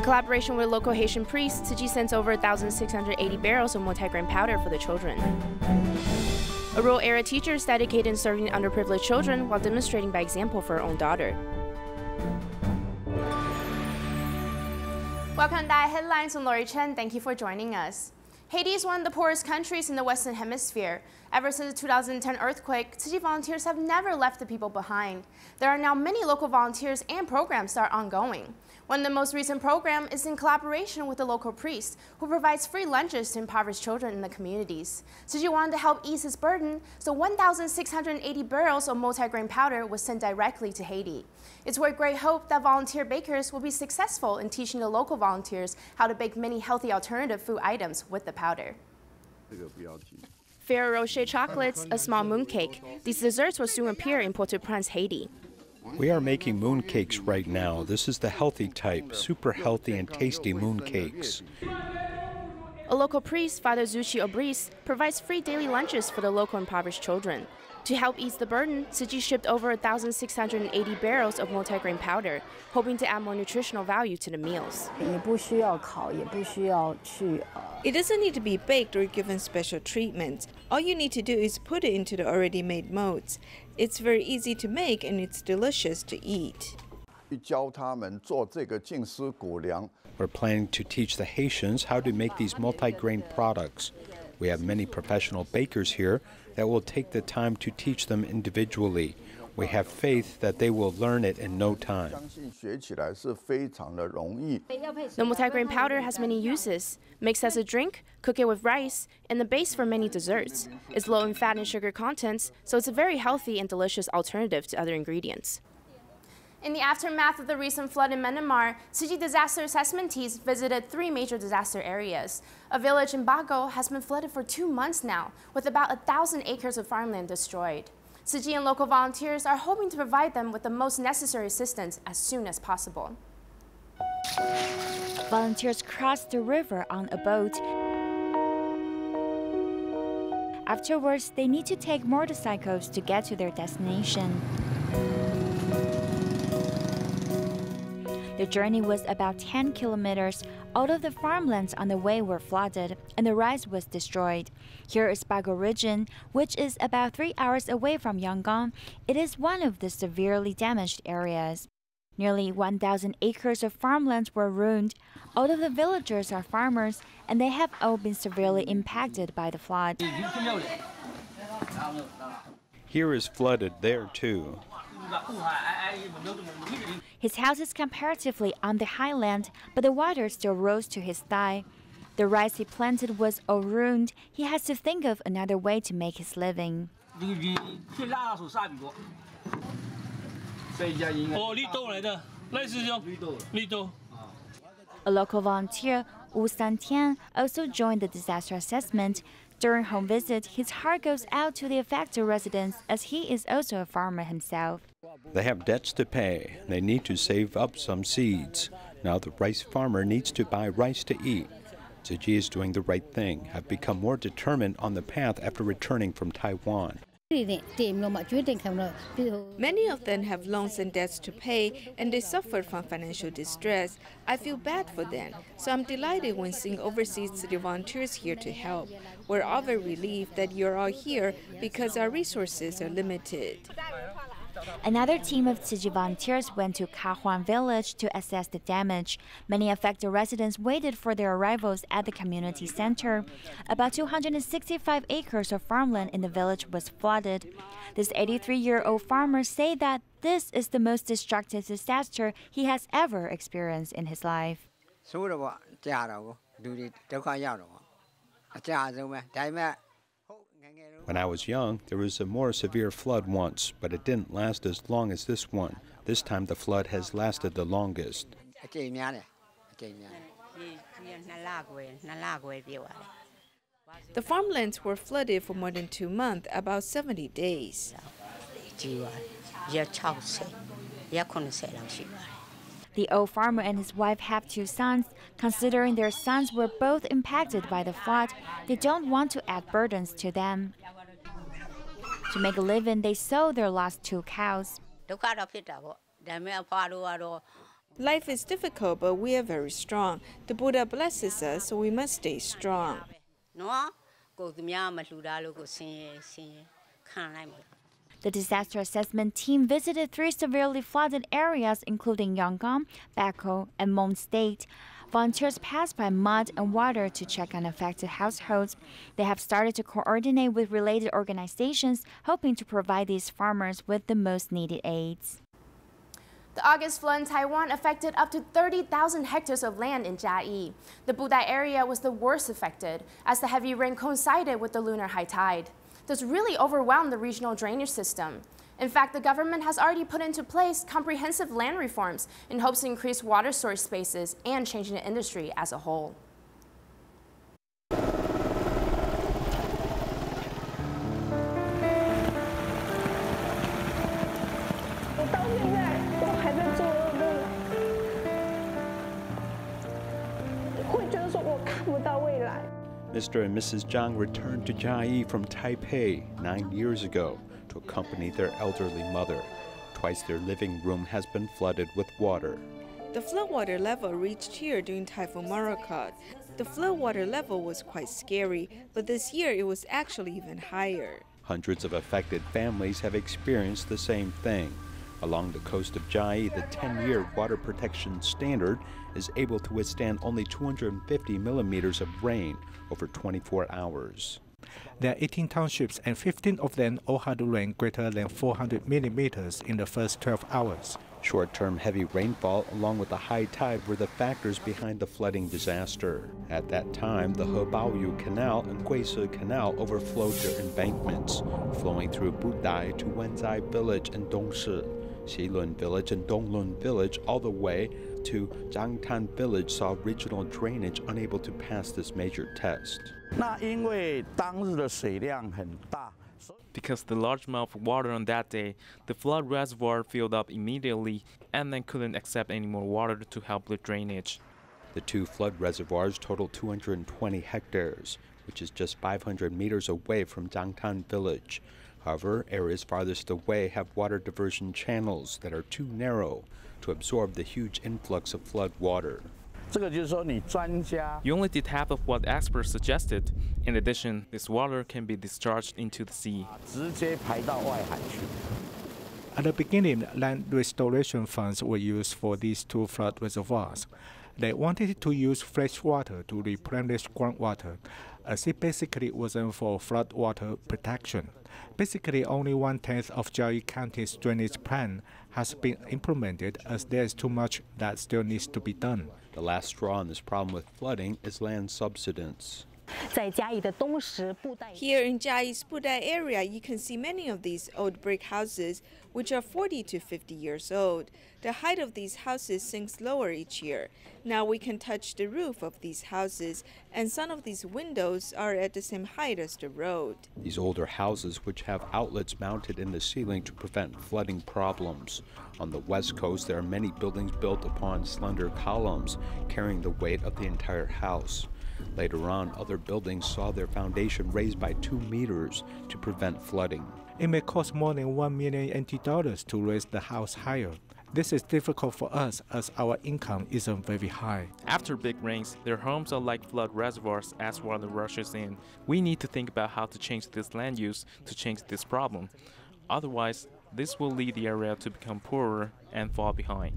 collaboration with local Haitian priests, Tzu Chi sends over 1,680 barrels of multi-grain powder for the children. A rural area teacher is dedicated in serving underprivileged children while demonstrating by example for her own daughter. Welcome to DaAi Headlines. I'm Lori Chen. Thank you for joining us. Haiti is one of the poorest countries in the Western Hemisphere. Ever since the 2010 earthquake, Tzu Chi volunteers have never left the people behind. There are now many local volunteers and programs that are ongoing. One of the most recent programs is in collaboration with the local priest, who provides free lunches to impoverished children in the communities. Tzu Chi wanted to help ease his burden, so 1,680 barrels of multi-grain powder was sent directly to Haiti. It's with great hope that volunteer bakers will be successful in teaching the local volunteers how to bake many healthy alternative food items with the powder. Ferrero Rocher chocolates, a small mooncake. These desserts will soon appear in Port-au-Prince, Haiti. We are making mooncakes right now. This is the healthy type, super healthy and tasty mooncakes. A local priest, Father Tzu Chi provides free daily lunches for the local impoverished children. To help ease the burden, Tzu Chi shipped over 1,680 barrels of multi-grain powder, hoping to add more nutritional value to the meals. It doesn't need to be baked or given special treatment. All you need to do is put it into the already made molds. It's very easy to make and it's delicious to eat. We're planning to teach the Haitians how to make these multi-grain products. We have many professional bakers here that will take the time to teach them individually. We have faith that they will learn it in no time. The multi-grain powder has many uses. Mixed as a drink, cook it with rice, and the base for many desserts. It's low in fat and sugar contents, so it's a very healthy and delicious alternative to other ingredients. In the aftermath of the recent flood in Myanmar, Tzu Chi disaster assessment teams visited 3 major disaster areas. A village in Bago has been flooded for 2 months now, with about 1,000 acres of farmland destroyed. Tzu Chi and local volunteers are hoping to provide them with the most necessary assistance as soon as possible. Volunteers crossed the river on a boat. Afterwards, they need to take motorcycles to get to their destination. The journey was about 10 kilometers. All of the farmlands on the way were flooded, and the rice was destroyed. Here is Bago region, which is about 3 hours away from Yangon. It is one of the severely damaged areas. Nearly 1,000 acres of farmlands were ruined. All of the villagers are farmers, and they have all been severely impacted by the flood. Here is flooded there too. His house is comparatively on the highland, but the water still rose to his thigh. The rice he planted was all ruined. He has to think of another way to make his living. A local volunteer, Wu Santian, also joined the disaster assessment. During home visit, his heart goes out to the affected residents as he is also a farmer himself. They have debts to pay. They need to save up some seeds. Now the rice farmer needs to buy rice to eat. Tzu Chi is doing the right thing, have become more determined on the path after returning from Taiwan. Many of them have loans and debts to pay, and they suffered from financial distress. I feel bad for them, so I'm delighted when seeing overseas city volunteers here to help. We're all very relieved that you're all here because our resources are limited. Another team of Tzu Chi volunteers went to Kahuan village to assess the damage. Many affected residents waited for their arrivals at the community center. About 265 acres of farmland in the village was flooded. This 83-year-old farmer said that this is the most destructive disaster he has ever experienced in his life. When I was young, there was a more severe flood once, but it didn't last as long as this one. This time the flood has lasted the longest. The farmlands were flooded for more than 2 months, about 70 days. The old farmer and his wife have 2 sons. Considering their sons were both impacted by the flood, they don't want to add burdens to them. To make a living, they sold their last 2 cows. Life is difficult, but we are very strong. The Buddha blesses us, so we must stay strong. The disaster assessment team visited 3 severely flooded areas, including Yangon, Bako, and Mon State. Volunteers passed by mud and water to check on affected households. They have started to coordinate with related organizations, hoping to provide these farmers with the most needed aids. The August flood in Taiwan affected up to 30,000 hectares of land in Chiayi. The Budai area was the worst affected, as the heavy rain coincided with the lunar high tide. This really overwhelmed the regional drainage system. In fact, the government has already put into place comprehensive land reforms in hopes to increase water storage spaces and changing the industry as a whole. Mr. and Mrs. Zhang returned to Chiayi from Taipei 9 years ago to accompany their elderly mother. Twice their living room has been flooded with water. The floodwater level reached here during Typhoon Morakot. The floodwater level was quite scary, but this year it was actually even higher. Hundreds of affected families have experienced the same thing. Along the coast of Chiayi, the 10-year water protection standard is able to withstand only 250 millimeters of rain over 24 hours. There are 18 townships, and 15 of them all had rain greater than 400 millimeters in the first 12 hours. Short-term heavy rainfall along with the high tide were the factors behind the flooding disaster. At that time, the Hebaoyu Canal and Guisi Canal overflowed their embankments, flowing through Budai to Wenzai Village and Dongshi, Xilun Village and Donglun Village, all the way to Zhangtan Village saw regional drainage unable to pass this major test. Because the large amount of water on that day, the flood reservoir filled up immediately and then couldn't accept any more water to help with drainage. The 2 flood reservoirs total 220 hectares, which is just 500 meters away from Zhangtan Village. However, areas farthest away have water diversion channels that are too narrow to absorb the huge influx of flood water. You only did half of what experts suggested. In addition, this water can be discharged into the sea. At the beginning, land restoration funds were used for these 2 flood reservoirs. They wanted to use fresh water to replenish groundwater, as it basically wasn't for flood water protection. Basically, only 1/10 of Chiayi County's drainage plan has been implemented, as there is too much that still needs to be done. The last straw in this problem with flooding is land subsidence. Here in Chiayi's Budai area, you can see many of these old brick houses, which are 40 to 50 years old. The height of these houses sinks lower each year. Now we can touch the roof of these houses, and some of these windows are at the same height as the road. These older houses, which have outlets mounted in the ceiling to prevent flooding problems. On the west coast, there are many buildings built upon slender columns, carrying the weight of the entire house. Later on, other buildings saw their foundation raised by 2 meters to prevent flooding. It may cost more than $1 million NT to raise the house higher. This is difficult for us as our income isn't very high. After big rains, their homes are like flood reservoirs as water rushes in. We need to think about how to change this land use to change this problem. Otherwise, this will lead the area to become poorer and fall behind.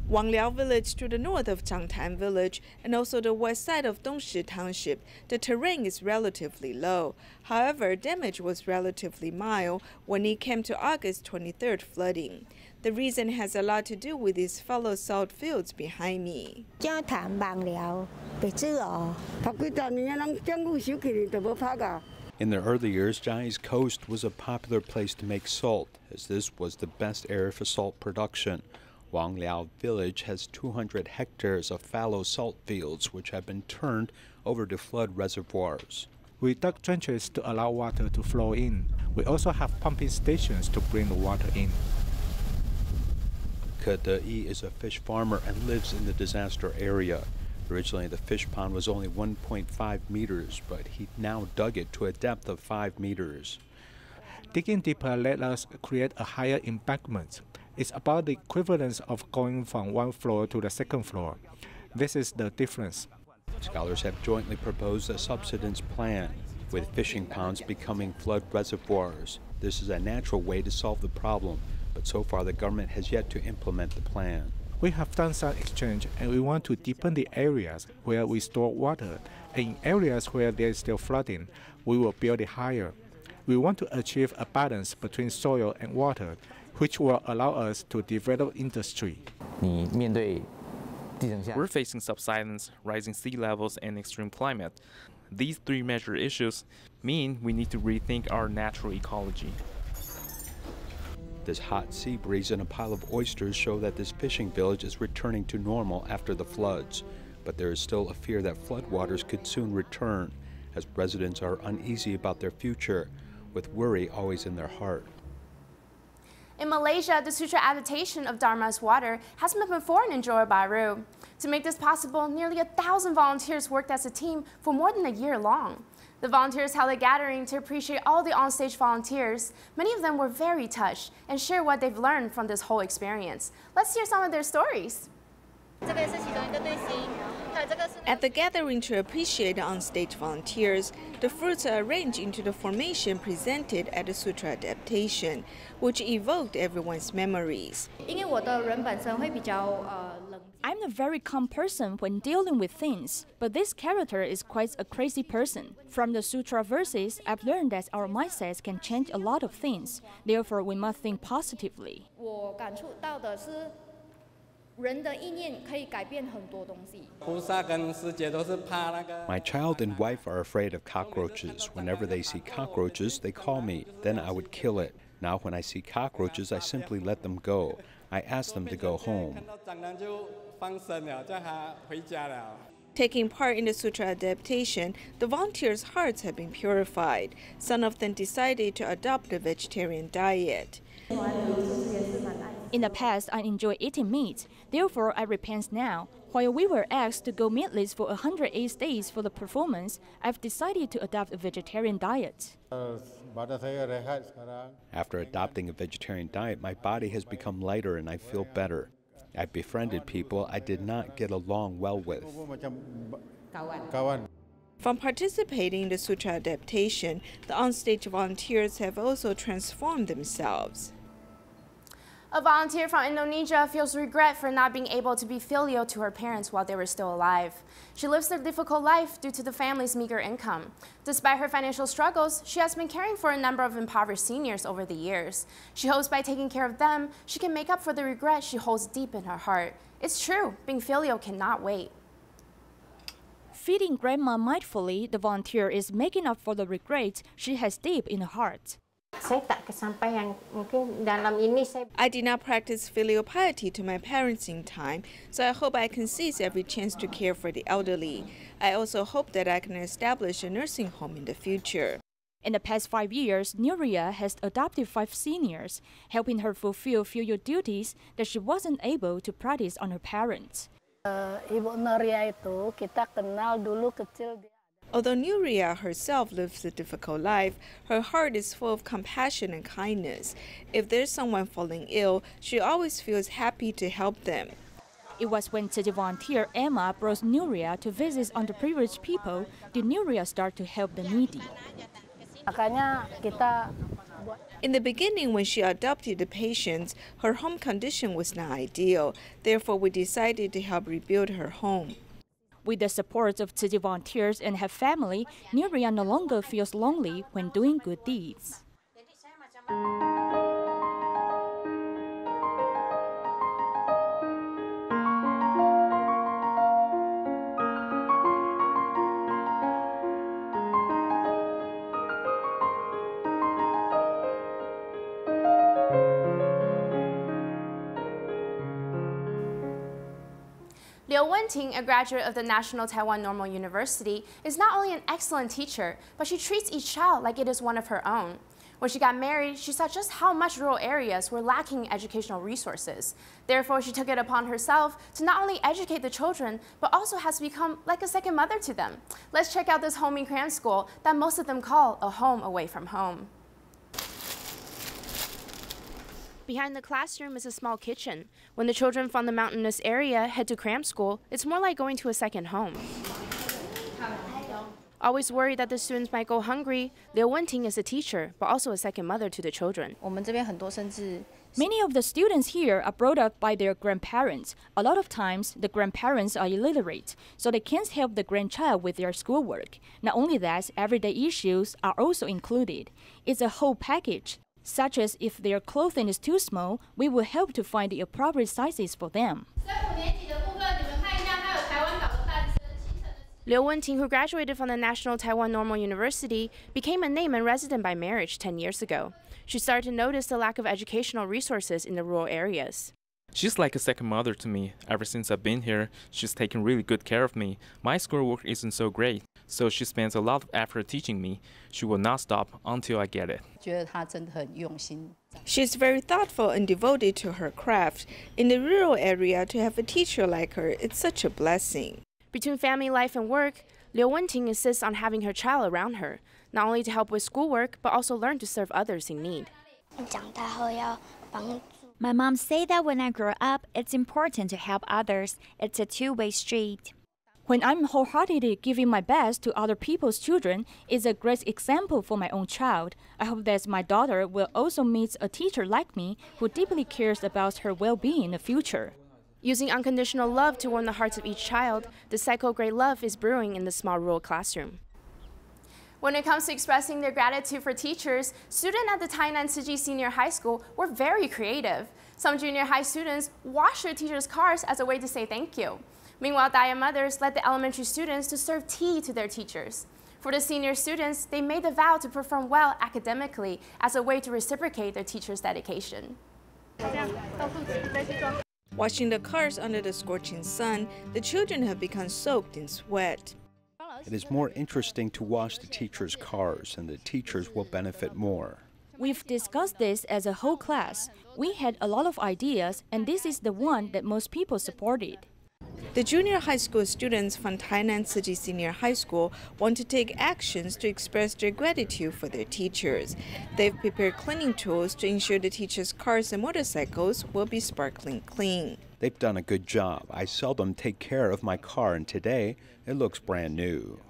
Wangliao Village to the north of Zhangtan Village and also the west side of Dongshi Township, the terrain is relatively low. However, damage was relatively mild when it came to August 23rd flooding. The reason has a lot to do with these fallow salt fields behind me. In the early years, Chiayi's coast was a popular place to make salt, as this was the best area for salt production. Wangliao Village has 200 hectares of fallow salt fields, which have been turned over to flood reservoirs. We dug trenches to allow water to flow in. We also have pumping stations to bring the water in. Ke De-yi is a fish farmer and lives in the disaster area. Originally, the fish pond was only 1.5 meters, but he now dug it to a depth of 5 meters. Digging deeper let us create a higher embankment. It's about the equivalence of going from one floor to the second floor. This is the difference. Scholars have jointly proposed a subsidence plan, with fishing ponds becoming flood reservoirs. This is a natural way to solve the problem, but so far the government has yet to implement the plan. We have done some exchange, and we want to deepen the areas where we store water. And in areas where there is still flooding, we will build it higher. We want to achieve a balance between soil and water, which will allow us to develop industry. We're facing subsidence, rising sea levels, and extreme climate. These three major issues mean we need to rethink our natural ecology. This hot sea breeze and a pile of oysters show that this fishing village is returning to normal after the floods. But there is still a fear that floodwaters could soon return, as residents are uneasy about their future, with worry always in their heart. In Malaysia, the Tzu Chi adaptation of Dharma's water hasn't been before in Johor Bahru. To make this possible, nearly 1,000 volunteers worked as a team for more than a year long. The volunteers held a gathering to appreciate all the onstage volunteers. Many of them were very touched and share what they've learned from this whole experience. Let's hear some of their stories. At the gathering to appreciate the onstage volunteers, the fruits are arranged into the formation presented at the sutra adaptation, which evoked everyone's memories. I'm a very calm person when dealing with things, but this character is quite a crazy person. From the sutra verses, I've learned that our mindsets can change a lot of things. Therefore, we must think positively. My child and wife are afraid of cockroaches. Whenever they see cockroaches, they call me. Then I would kill it. Now when I see cockroaches, I simply let them go. I ask them to go home. Taking part in the sutra adaptation, the volunteers' hearts have been purified. Some of them decided to adopt a vegetarian diet. In the past, I enjoyed eating meat. Therefore, I repent now. While we were asked to go meatless for 108 days for the performance, I've decided to adopt a vegetarian diet. After adopting a vegetarian diet, my body has become lighter and I feel better. I befriended people I did not get along well with. From participating in the sutra adaptation, the onstage volunteers have also transformed themselves. A volunteer from Indonesia feels regret for not being able to be filial to her parents while they were still alive. She lives a difficult life due to the family's meager income. Despite her financial struggles, she has been caring for a number of impoverished seniors over the years. She hopes by taking care of them, she can make up for the regret she holds deep in her heart. It's true, being filial cannot wait. Feeding grandma mindfully, the volunteer is making up for the regret she has deep in her heart. I did not practice filial piety to my parents in time, so I hope I can seize every chance to care for the elderly. I also hope that I can establish a nursing home in the future. In the past 5 years, Nuria has adopted 5 seniors, helping her fulfill filial duties that she wasn't able to practice on her parents. Although Nuria herself lives a difficult life, her heart is full of compassion and kindness. If there's someone falling ill, she always feels happy to help them. It was when Tzu Chi volunteer Emma brought Nuria to visit underprivileged people did Nuria start to help the needy. In the beginning, when she adopted the patients, her home condition was not ideal. Therefore, we decided to help rebuild her home. With the support of Tzu Chi volunteers and her family, Nuria no longer feels lonely when doing good deeds. Liu Wenting, a graduate of the National Taiwan Normal University, is not only an excellent teacher, but she treats each child like it is one of her own. When she got married, she saw just how much rural areas were lacking educational resources. Therefore, she took it upon herself to not only educate the children, but also has become like a second mother to them. Let's check out this homing cram school that most of them call a home away from home. Behind the classroom is a small kitchen. When the children from the mountainous area head to cram school, it's more like going to a second home. Always worried that the students might go hungry, Liu Wenting is a teacher, but also a second mother to the children. Many of the students here are brought up by their grandparents. A lot of times, the grandparents are illiterate, so they can't help the grandchild with their schoolwork. Not only that, everyday issues are also included. It's a whole package, such as if their clothing is too small, we will help to find the appropriate sizes for them. Liu Wenting, who graduated from the National Taiwan Normal University, became a name and resident by marriage 10 years ago. She started to notice the lack of educational resources in the rural areas. She's like a second mother to me. Ever since I've been here, she's taken really good care of me. My schoolwork isn't so great, so she spends a lot of effort teaching me. She will not stop until I get it. She's very thoughtful and devoted to her craft. In the rural area, to have a teacher like her, it's such a blessing. Between family life and work, Liu Wenting insists on having her child around her, not only to help with schoolwork, but also learn to serve others in need. My mom said that when I grow up, it's important to help others. It's a two-way street. When I'm wholeheartedly giving my best to other people's children, it's a great example for my own child. I hope that my daughter will also meet a teacher like me who deeply cares about her well-being in the future. Using unconditional love to warm the hearts of each child, the cycle of great love is brewing in the small rural classroom. When it comes to expressing their gratitude for teachers, students at the Tainan Tzu Chi Senior High School were very creative. Some junior high students washed their teachers' cars as a way to say thank you. Meanwhile, DaAi mothers led the elementary students to serve tea to their teachers. For the senior students, they made the vow to perform well academically as a way to reciprocate their teachers' dedication. Washing the cars under the scorching sun, the children have become soaked in sweat. It is more interesting to wash the teachers' cars, and the teachers will benefit more. We've discussed this as a whole class. We had a lot of ideas, and this is the one that most people supported. The junior high school students from Tainan Tzu Chi Senior High School want to take actions to express their gratitude for their teachers. They've prepared cleaning tools to ensure the teachers' cars and motorcycles will be sparkling clean. They've done a good job. I seldom take care of my car, and today it looks brand new.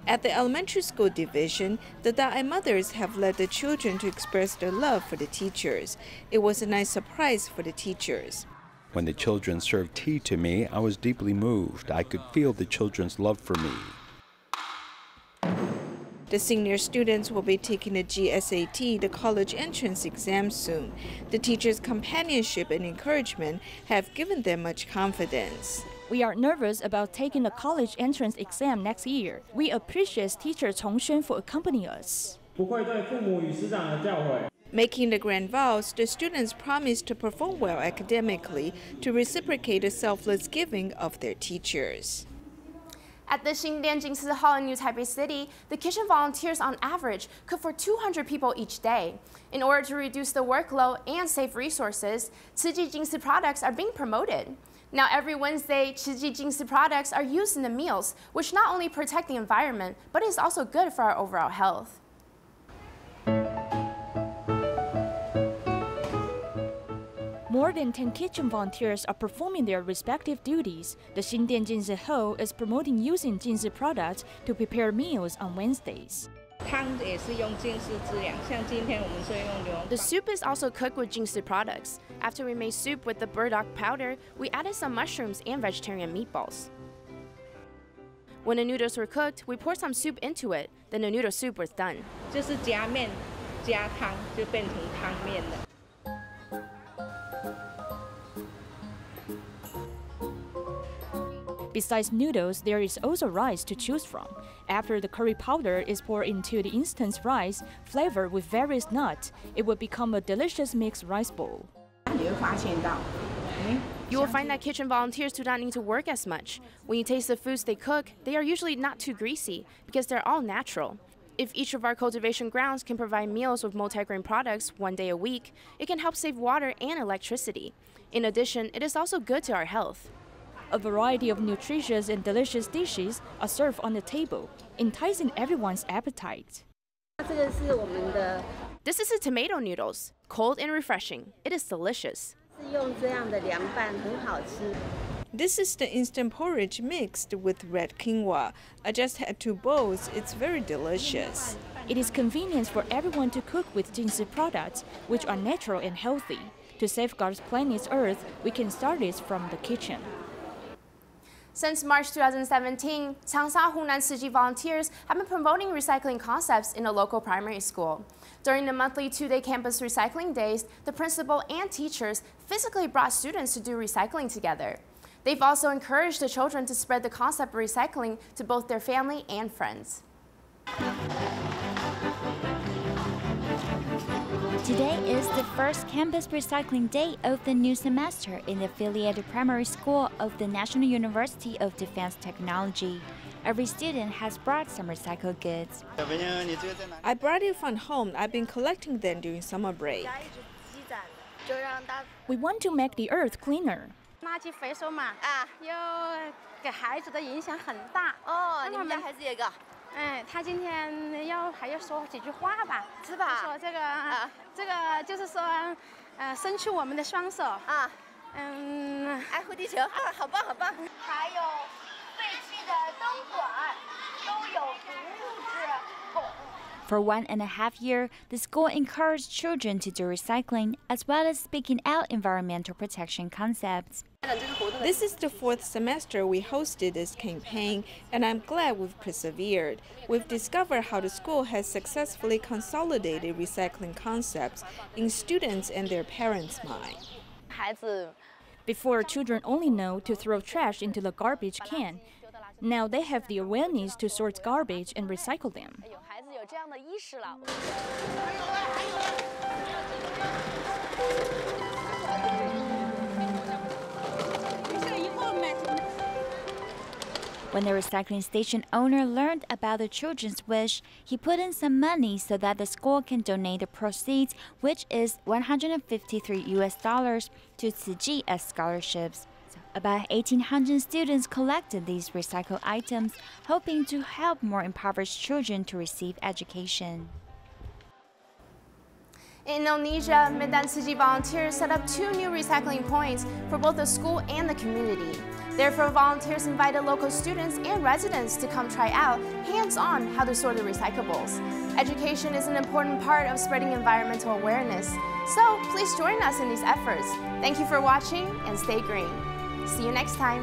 At the elementary school division, the DaAi mothers have led the children to express their love for the teachers. It was a nice surprise for the teachers. When the children served tea to me, I was deeply moved. I could feel the children's love for me. The senior students will be taking the GSAT, the college entrance exam, soon. The teachers' companionship and encouragement have given them much confidence. We are nervous about taking the college entrance exam next year. We appreciate teacher Chongxuan for accompanying us. Making the grand vows, the students promise to perform well academically to reciprocate the selfless giving of their teachers. At the Xindian Jingsi Hall in New Taipei City, the kitchen volunteers on average cook for 200 people each day. In order to reduce the workload and save resources, Tzu Chi Jingsi products are being promoted. Now every Wednesday, Tzu Chi Jingsi products are used in the meals, which not only protect the environment, but is also good for our overall health. More than 10 kitchen volunteers are performing their respective duties. The Xindian Jingsi Hall is promoting using Jingsi products to prepare meals on Wednesdays. The soup is also cooked with Jingsi products. After we made soup with the burdock powder, we added some mushrooms and vegetarian meatballs. When the noodles were cooked, we poured some soup into it. Then the noodle soup was done. Besides noodles, there is also rice to choose from. After the curry powder is poured into the instant rice, flavored with various nuts, it will become a delicious mixed rice bowl. You will find that kitchen volunteers do not need to work as much. When you taste the foods they cook, they are usually not too greasy because they're all natural. If each of our cultivation grounds can provide meals with multigrain products 1 day a week, it can help save water and electricity. In addition, it is also good to our health. A variety of nutritious and delicious dishes are served on the table, enticing everyone's appetite. This is the tomato noodles, cold and refreshing. It is delicious. This is the instant porridge mixed with red quinoa. I just had 2 bowls. It's very delicious. It is convenient for everyone to cook with Jinsi products, which are natural and healthy. To safeguard planet's Earth, we can start this from the kitchen. Since March 2017, Changsha Hunan Tzu Chi volunteers have been promoting recycling concepts in a local primary school. During the monthly 2-day campus recycling days, the principal and teachers physically brought students to do recycling together. They've also encouraged the children to spread the concept of recycling to both their family and friends. Today is the first campus recycling day of the new semester in the affiliated primary school of the National University of Defense Technology. Every student has brought some recycled goods. I brought it from home. I've been collecting them during summer break. We want to make the Earth cleaner. 垃圾回收嘛，又给孩子的影响很大。哦，你们家孩子也个？他今天还要说几句话吧，是吧？说这个就是说，伸出我们的双手啊，爱护地球啊，好棒好棒。还有废弃的灯管都有不物质桶。 For 1.5 years, the school encouraged children to do recycling as well as speaking out environmental protection concepts. This is the 4th semester we hosted this campaign, and I'm glad we've persevered. We've discovered how the school has successfully consolidated recycling concepts in students' and their parents' minds. Before, children only know to throw trash into the garbage can. Now they have the awareness to sort garbage and recycle them. When the recycling station owner learned about the children's wish, he put in some money so that the school can donate the proceeds, which is $153 to Tzu Chi as scholarships. About 1,800 students collected these recycled items, hoping to help more impoverished children to receive education. In Indonesia, Medan Tzu Chi volunteers set up 2 new recycling points for both the school and the community. Therefore, volunteers invited local students and residents to come try out, hands-on, how to sort the recyclables. Education is an important part of spreading environmental awareness, so please join us in these efforts. Thank you for watching and stay green. See you next time.